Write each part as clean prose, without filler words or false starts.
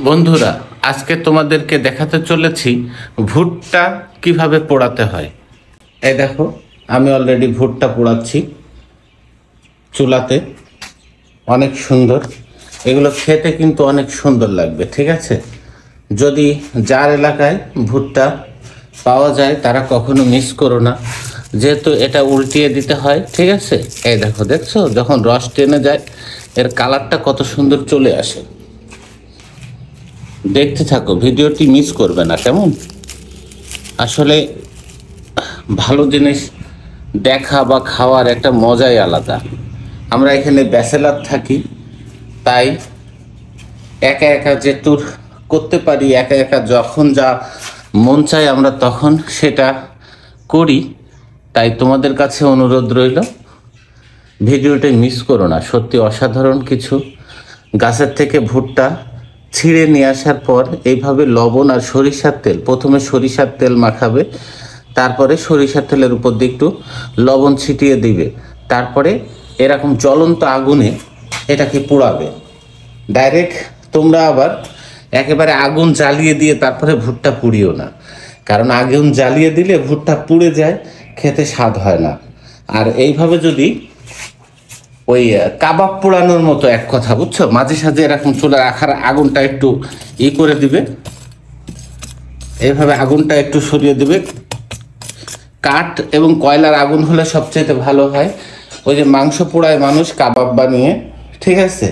বন্ধুরা, আজকে তোমাদেরকে দেখাতে চলেছি ভুট্টা কিভাবে পোড়াতে হয়। এই দেখো, আমি অলরেডি ভুট্টা পোড়াচ্ছি চুলাতে। অনেক সুন্দর, এগুলো খেতে কিন্তু অনেক সুন্দর লাগবে। ঠিক আছে, যদি যার এলাকায় ভুট্টা পাওয়া যায় তারা কখনো মিস করো না, যেহেতু এটা উল্টিয়ে দিতে হয়। ঠিক আছে, এই দেখো, দেখছো যখন রস টেনে যায় এর কালারটা কত সুন্দর চলে আসে। দেখতে থাকো, ভিডিওটি মিস করবে না। কেমন, আসলে ভালো জিনিস দেখা বা খাওয়ার একটা মজাই আলাদা। আমরা এখানে ব্যাচেলার থাকি, তাই একা একা যেটুর করতে পারি, একা একা যখন যা মন চায় আমরা তখন সেটা করি। তাই তোমাদের কাছে অনুরোধ রইল, ভিডিওটি মিস করো না। সত্যি অসাধারণ কিছু। গাছের থেকে ভুট্টা ছিঁড়ে নিয়ে আসার পর এইভাবে লবণ আর সরিষার তেল, প্রথমে সরিষার তেল মাখাবে, তারপরে সরিষার তেলের উপর দিয়ে একটু লবণ ছিটিয়ে দিবে, তারপরে এরকম জ্বলন্ত আগুনে এটাকে পোড়াবে। ডাইরেক্ট তোমরা আবার একেবারে আগুন জ্বালিয়ে দিয়ে তারপরে ভুট্টা পুড়িও না, কারণ আগুন জ্বালিয়ে দিলে ভুট্টা পুড়ে যায়, খেতে স্বাদ হয় না। আর এইভাবে যদি ওই কাবাব পোড়ানোর মতো এক কথা, বুঝছো, মাঝে সাঝে এরকম চুলা রাখার আগুনটা একটু করে দিবে, এইভাবে আগুনটা একটু সরিয়ে দিবে। কাঠ এবং কয়লার আগুন হলে সবচেয়ে ভালো হয়। ওই যে মাংস পোড়ায় মানুষ কাবাব বানিয়ে, ঠিক আছে,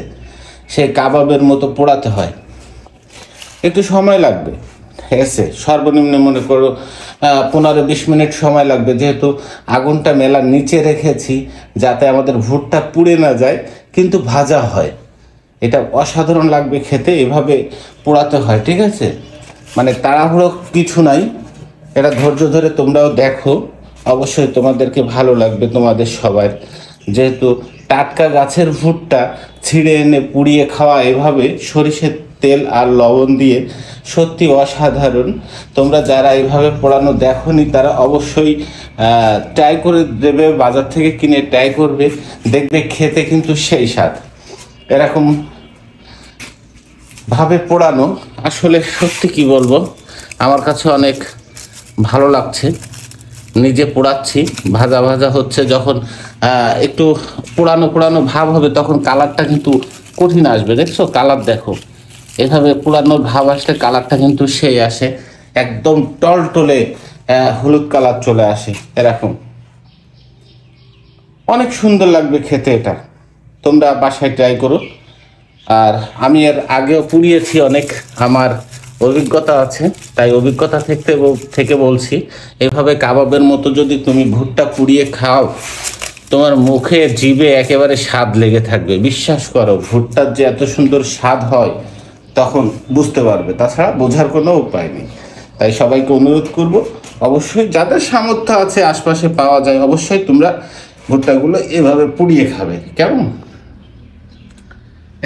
সেই কাবাবের মতো পোড়াতে হয়। একটু সময় লাগবে, ঠিক আছে, সর্বনিম্ন মনে করো 15-20 মিনিট সময় লাগবে, যেহেতু আগুনটা মেলার নিচে রেখেছি যাতে আমাদের ভুট্টা পুড়ে না যায়, কিন্তু ভাজা হয়। এটা অসাধারণ লাগবে খেতে, এভাবে পোড়াতে হয়। ঠিক আছে, মানে তাড়াহুড়ো কিছু নাই, এটা ধৈর্য ধরে তোমরাও দেখো, অবশ্যই তোমাদেরকে ভালো লাগবে তোমাদের সবার। যেহেতু টাটকা গাছের ভুট্টা ছিঁড়ে এনে পুড়িয়ে খাওয়া এভাবে সরিষার তেল আর লবণ দিয়ে সত্যি অসাধারণ। তোমরা যারা এইভাবে পোড়ানো দেখোনি তারা অবশ্যই ট্রাই করে দেবে, বাজার থেকে কিনে ট্রাই করবে, দেখবে খেতে কিন্তু সেই স্বাদ। এরকম ভাবে পোড়ানো আসলে সত্যি কি বলবো, আমার কাছে অনেক ভালো লাগছে। নিজে পোড়াচ্ছি, ভাজা ভাজা হচ্ছে, যখন একটু পোড়ানো পোড়ানো ভাব হবে তখন কালারটা কিন্তু কঠিন আসবে। দেখছো কালার, দেখো এভাবে পোড়ানোর ভাব আসলে কালারটা কিন্তু সেই আসে, একদম টলটলে হলুদ কালার চলে আসে। এরকম অনেক সুন্দর লাগবে খেতে, এটা তোমরা বাসায় ট্রাই করো। আর আমি এর আগেও পুড়িয়েছি অনেক, আমার অভিজ্ঞতা আছে, তাই অভিজ্ঞতা থেকে বলছি, এভাবে কাবাবের মতো যদি তুমি ভুট্টা পুড়িয়ে খাও, তোমার মুখে জিভে একেবারে স্বাদ লেগে থাকবে। বিশ্বাস করো, ভুট্টার যে এত সুন্দর স্বাদ হয় তখন বুঝতে পারবে, তাছাড়া বোঝার কোনো উপায় নেই। তাই সবাইকে অনুরোধ করব, অবশ্যই যাদের সামর্থ্য আছে, আশপাশে পাওয়া যায়, অবশ্যই তোমরা ভুট্টাগুলো এভাবে পুড়িয়ে খাবে। কেমন,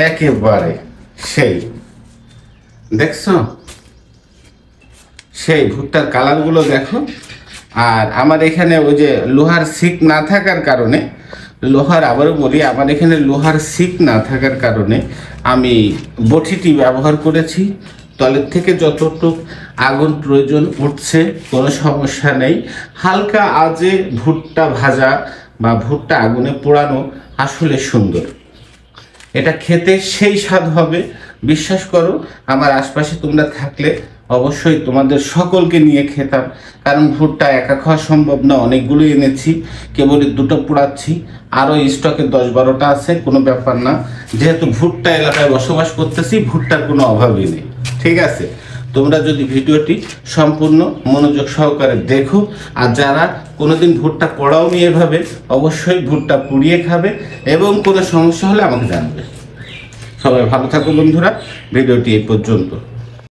একেবারে সেই, দেখছো সেই ভুট্টার কালারগুলো দেখো। আর আমার এখানে ওই যে লোহার সিক না থাকার কারণে, আবারও বলি, আমার এখানে লোহার সিক না থাকার কারণে আমি বটিটি ব্যবহার করেছি। তলের থেকে যতটুকু আগুন প্রয়োজন উঠছে কোনো সমস্যা নেই। হালকা আজে ভুট্টা ভাজা বা ভুট্টা আগুনে পোড়ানো আসলে সুন্দর, এটা খেতে সেই স্বাদ হবে। বিশ্বাস করো, আমার আশপাশে তোমরা থাকলে অবশ্যই তোমাদের সকলকে নিয়ে খেতাম, কারণ ভুট্টা একা খাওয়া সম্ভব না, অনেকগুলো এনেছি, কেবল 2টো পোড়াচ্ছি, আরও স্টকে 10-12টা আছে, কোনো ব্যাপার না। যেহেতু ভুট্টা এলাকায় বসবাস করতেছি, ভুট্টার কোনো অভাবই নেই। ঠিক আছে, তোমরা যদি ভিডিওটি সম্পূর্ণ মনোযোগ সহকারে দেখো, আর যারা কোনোদিন ভুট্টা পোড়াওনি এভাবে, অবশ্যই ভুট্টা পুড়িয়ে খাবে, এবং কোনো সমস্যা হলে আমাকে জানাবে। সবাই ভালো থাকো বন্ধুরা, ভিডিওটি এই পর্যন্ত।